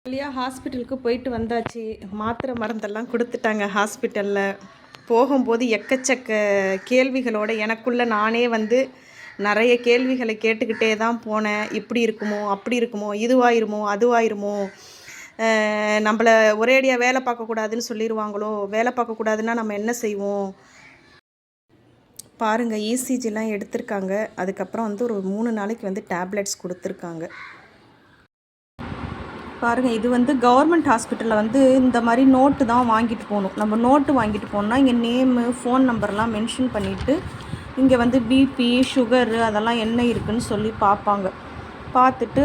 வழியாக ஹாஸ்பிட்டலுக்கு போயிட்டு வந்தாச்சு. மாத்திரை மருந்தெல்லாம் கொடுத்துட்டாங்க ஹாஸ்பிட்டலில். போகும்போது எக்கச்சக்க கேள்விகளோடு எனக்குள்ளே நானே நிறைய கேள்விகளை கேட்டுக்கிட்டே தான் போனேன். இப்படி இருக்குமோ, அப்படி இருக்குமோ, இதுவாயிருமோ, அதுவாயிருமோ, நம்மளை ஒரேடியாக வேலை பார்க்கக்கூடாதுன்னு சொல்லிடுவாங்களோ, வேலை பார்க்கக்கூடாதுன்னா நம்ம என்ன செய்வோம். பாருங்கள், இசிஜிலாம் எடுத்திருக்காங்க. அதுக்கப்புறம் ஒரு 3 நாளைக்கு டேப்லெட்ஸ் கொடுத்துருக்காங்க. பாருங்கள், இது கவர்மெண்ட் ஹாஸ்பிட்டலில் இந்த மாதிரி நோட்டு தான் வாங்கிட்டு போகணும். நம்ம நோட்டு வாங்கிட்டு போனோம்னா இங்கே நேமு, ஃபோன் நம்பர்லாம் மென்ஷன் பண்ணிவிட்டு இங்கே பிபி, சுகரு அதெல்லாம் என்ன இருக்குதுன்னு சொல்லி பார்ப்பாங்க. பார்த்துட்டு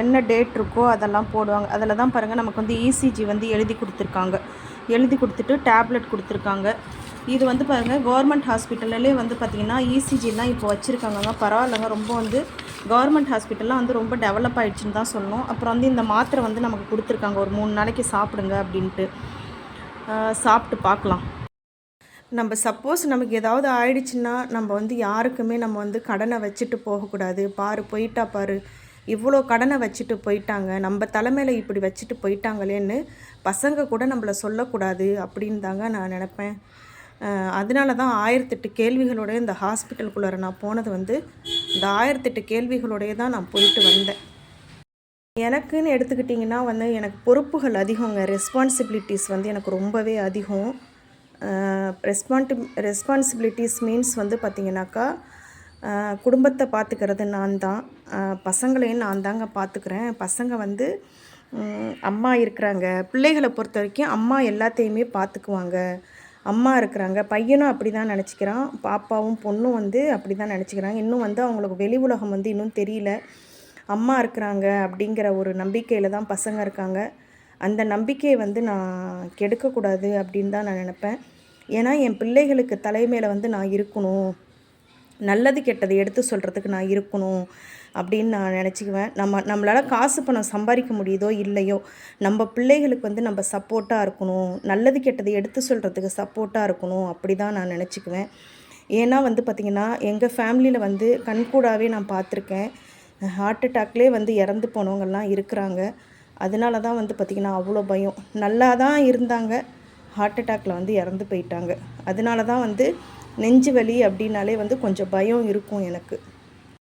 என்ன டேட் இருக்கோ அதெல்லாம் போடுவாங்க. அதில் தான் பாருங்கள் நமக்கு இசிஜி எழுதி கொடுத்துருக்காங்க. எழுதி கொடுத்துட்டு டேப்லெட் கொடுத்துருக்காங்க. இது பாருங்கள், கவர்மெண்ட் ஹாஸ்பிட்டல்லே பார்த்திங்கன்னா இசிஜிலாம் இப்போ வச்சுருக்காங்க. பரவாயில்லைங்க, ரொம்ப கவர்மெண்ட் ஹாஸ்பிட்டல்லாம் ரொம்ப டெவலப் ஆகிடுச்சின்னு தான் சொல்லணும். அப்புறம் இந்த மாத்திரை நமக்கு கொடுத்துருக்காங்க. ஒரு 3 நாளைக்கு சாப்பிடுங்க அப்படின்ட்டு. சாப்பிட்டு பார்க்கலாம். நம்ம சப்போஸ் நமக்கு ஏதாவது ஆயிடுச்சுன்னா நம்ம யாருக்குமே நம்ம கடனை வச்சுட்டு போகக்கூடாது. போயிட்டா பாரு, இவ்வளோ கடனை வச்சுட்டு போயிட்டாங்க, நம்ம தலைமையில் இப்படி வச்சுட்டு போயிட்டாங்களேன்னு பசங்க கூட நம்மளை சொல்லக்கூடாது அப்படின்னு தாங்க நான் நினப்பேன். அதனால தான் 1008 கேள்விகளோட இந்த ஹாஸ்பிட்டலுக்குள்ளார நான் போனது இந்த 1008 கேள்விகளோடையே தான் நான் போயிட்டு வந்தேன். எனக்குன்னு எடுத்துக்கிட்டிங்கன்னா எனக்கு பொறுப்புகள் அதிகங்க. ரெஸ்பான்சிபிலிட்டிஸ் எனக்கு ரொம்பவே அதிகம். ரெஸ்பான்சிபிலிட்டிஸ் மீன்ஸ் பார்த்திங்கனாக்கா, குடும்பத்தை பார்த்துக்கிறது நான் தான், பசங்களையும் நான் தாங்க பார்த்துக்கிறேன். பசங்க அம்மா இருக்கிறாங்க. பிள்ளைகளை பொறுத்த வரைக்கும் அம்மா எல்லாத்தையுமே பார்த்துக்குவாங்க. அம்மா இருக்கிறாங்க. பையனும் அப்படி தான் நினச்சிக்கிறான். பாப்பாவும் பொண்ணும் அப்படி தான் நினச்சிக்கிறாங்க. இன்னும் அவங்களுக்கு வெளி உலகம் இன்னும் தெரியல. அம்மா இருக்கிறாங்க அப்படிங்கிற ஒரு நம்பிக்கையில் தான் பசங்க இருக்காங்க. அந்த நம்பிக்கையை நான் கெடுக்கக்கூடாது அப்படின்னு தான் நான் நினப்பேன். ஏன்னா என் பிள்ளைகளுக்கு தலைமையில் நான் இருக்கணும், நல்லது கெட்டதை எடுத்து சொல்கிறதுக்கு நான் இருக்கணும் அப்படின்னு நான் நினச்சிக்குவேன். நம்மளால் காசு பணம் சம்பாதிக்க முடியுதோ இல்லையோ, நம்ம பிள்ளைகளுக்கு நம்ம சப்போர்ட்டாக இருக்கணும், நல்லது கெட்டதை எடுத்து சொல்கிறதுக்கு சப்போர்ட்டாக இருக்கணும் அப்படி தான் நான் நினச்சிக்குவேன். ஏன்னா பார்த்திங்கன்னா எங்கள் ஃபேமிலியில் கண்கூடாகவே நான் பார்த்துருக்கேன். ஹார்ட் அட்டாக்லேயே இறந்து போனவங்கெல்லாம் இருக்கிறாங்க. அதனால தான் பார்த்திங்கன்னா அவ்வளோ பயம். நல்லா தான் இருந்தாங்க, ஹார்ட் அட்டாக்கில் இறந்து போயிட்டாங்க. அதனால தான் நெஞ்சு வலி அப்படின்னாலே கொஞ்சம் பயம் இருக்கும் எனக்கு.